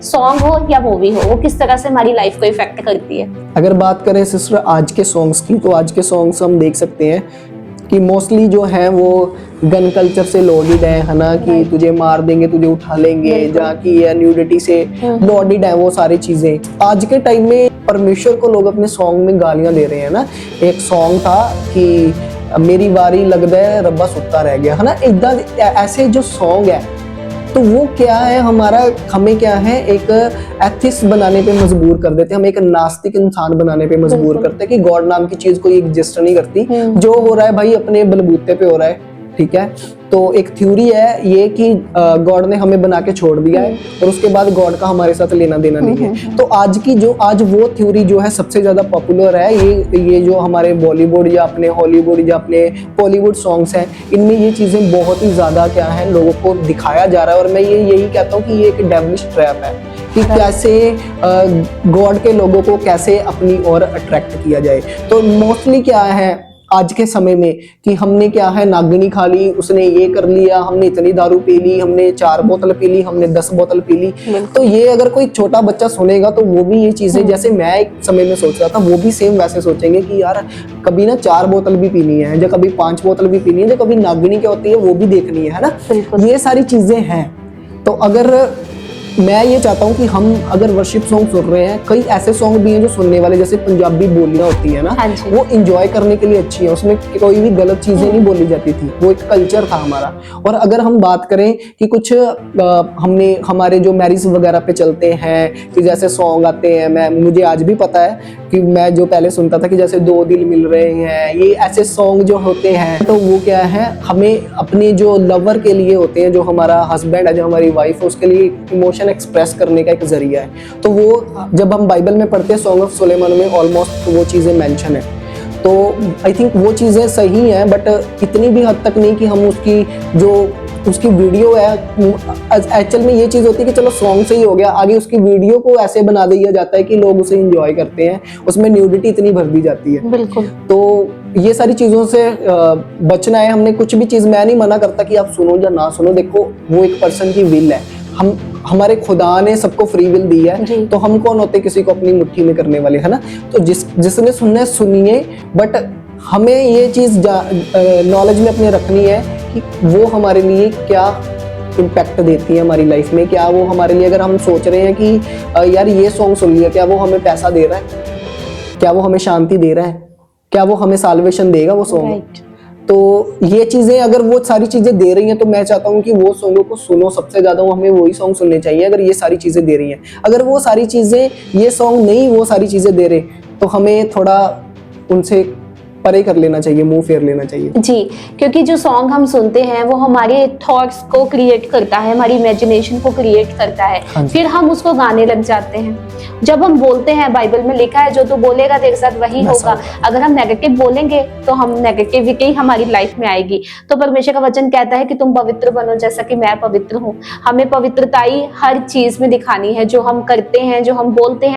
Song हो या movie हो, वो किस तरह से हमारी लाइफ को इफेक्ट करती है। अगर बात करें सिस्टर आज के सॉन्ग्स की, तो आज के सॉन्ग्स हम देख सकते हैं कि मोस्टली जो है वो गन कल्चर से लोडेड है ना, कि तुझे मार देंगे, तुझे उठा लेंगे, जहाँ की न्यूडिटी से लोडेड है वो सारी चीजें। आज के टाइम में परमेश्वर को लोग अपने सॉन्ग में गालियां दे रहे हैं ना। एक सॉन्ग था कि मेरी बारी लगदा है रब्बा सुत्ता रह गया, है ना, एकदम ऐसे जो सॉन्ग है, तो वो क्या है, हमें क्या है, एक एथिस्ट बनाने पे मजबूर कर देते हैं, हम एक नास्तिक इंसान बनाने पे मजबूर करते हैं कि गॉड नाम की चीज कोई एग्जिस्ट नहीं करती, जो हो रहा है भाई अपने बलबूते पे हो रहा है, ठीक है। तो एक थ्योरी है ये कि गॉड ने हमें बना के छोड़ दिया है और उसके बाद गॉड का हमारे साथ लेना देना नहीं है। तो आज वो थ्योरी जो है सबसे ज्यादा पॉपुलर है, ये जो हमारे बॉलीवुड या अपने हॉलीवुड या अपने बॉलीवुड सॉन्ग्स हैं, इनमें ये चीजें बहुत ही ज्यादा क्या है लोगों को दिखाया जा रहा है। और मैं यही कहता हूँ कि ये एक डेविलिश ट्रैप है कि कैसे गॉड के लोगों को कैसे अपनी ओर अट्रैक्ट किया जाए। तो मोस्टली क्या है आज के समय में कि हमने क्या है नागिनी खा ली, उसने ये कर लिया, हमने इतनी दारू पी ली, हमने 4 बोतल पी ली, हमने 10 बोतल पी ली। तो ये अगर कोई छोटा बच्चा सुनेगा तो वो भी ये चीजें, जैसे मैं एक समय में सोच रहा था, वो भी सेम वैसे सोचेंगे कि यार कभी ना 4 बोतल भी पीनी है, जो कभी 5 बोतल भी पीनी है, जो कभी नागिनी क्या होती है वो भी देखनी है ना। ये सारी चीजें हैं। तो अगर मैं ये चाहता हूँ कि हम अगर वर्शिप सॉन्ग सुन रहे हैं, कई ऐसे सॉन्ग भी हैं जो सुनने वाले, जैसे पंजाबी बोलियां होती है ना, वो इंजॉय करने के लिए अच्छी है, उसमें कोई भी गलत चीजें नहीं बोली जाती थी, वो एक कल्चर था हमारा। और अगर हम बात करें कि कुछ हमारे जो मैरिज वगैरह पे चलते हैं कि जैसे सॉन्ग आते हैं, मुझे आज भी पता है कि मैं जो पहले सुनता था कि जैसे 2 दिल मिल रहे हैं, ये ऐसे सॉन्ग जो होते हैं, तो वो क्या है हमें अपने जो लवर के लिए होते हैं, जो हमारा हस्बैंड है, जो हमारी वाइफ है, उसके लिए इमोशन एक्सप्रेस करने का एक जरिया है। तो वो जब हम बाइबल में पढ़ते हैं सॉन्ग ऑफ सुलेमान में ऑलमोस्ट वो चीजें मेंशन है। तो आई थिंक वो चीजें सही हैं, बट इतनी भी हद तक नहीं कि हम उसकी वीडियो है, एक्चुअल में ये चीज होती है कि चलो सॉन्ग से ही हो गया, आगे उसकी वीडियो को ऐसे बना दिया जाता है कि लोग उसे एंजॉय करते हैं, उसमें न्यूडिटी इतनी भर दी जाती है। बिल्कुल। तो ये सारी चीजों से बचना है। हमने कुछ भी चीज, मैं नहीं मना करता कि आप सुनो या ना सुनो, देखो वो एक पर्सन की विल है, हमारे खुदा ने सबको फ्री विल दी है, तो हम कौन होते किसी को अपनी मुट्ठी में करने वाले, है ना। तो जिसने सुनना है सुनिए, बट हमें ये चीज नॉलेज में अपने रखनी है कि वो हमारे लिए क्या इम्पैक्ट देती है हमारी लाइफ में, क्या वो हमारे लिए, अगर हम सोच रहे हैं कि यार ये सॉन्ग सुन लिया, क्या वो हमें पैसा दे रहा है, क्या वो हमें शांति दे रहा है, क्या वो हमें साल्वेशन देगा वो सॉन्ग। तो ये चीजें अगर वो सारी चीजें दे रही हैं, तो मैं चाहता हूँ कि वो सॉन्गों को सुनो, सबसे ज्यादा हमें वही सॉन्ग सुनने चाहिए अगर ये सारी चीजें दे रही हैं। अगर वो सारी चीजें, ये सॉन्ग नहीं वो सारी चीजें दे रहे, तो हमें थोड़ा उनसे परे कर लेना चाहिए, मुंह फेर लेना चाहिए जी। क्योंकि जो सॉन्ग हम सुनते हैं वो हमारे थॉट्स को क्रिएट करता है, हमारी इमेजिनेशन को क्रिएट करता है, फिर हम उसको गाने लग जाते हैं। जब हम बोलते हैं, बाइबल में लिखा है जो तू बोलेगा तेरे साथ वही होगा। अगर हम नेगेटिव बोलेंगे तो हम नेगेटिविटी हमारी लाइफ में आएगी। तो परमेश्वर का वचन कहता है कि तुम पवित्र बनो जैसा कि मैं पवित्र हूँ। हमें पवित्रताई हर चीज में दिखानी है, जो हम करते हैं, जो हम बोलते हैं।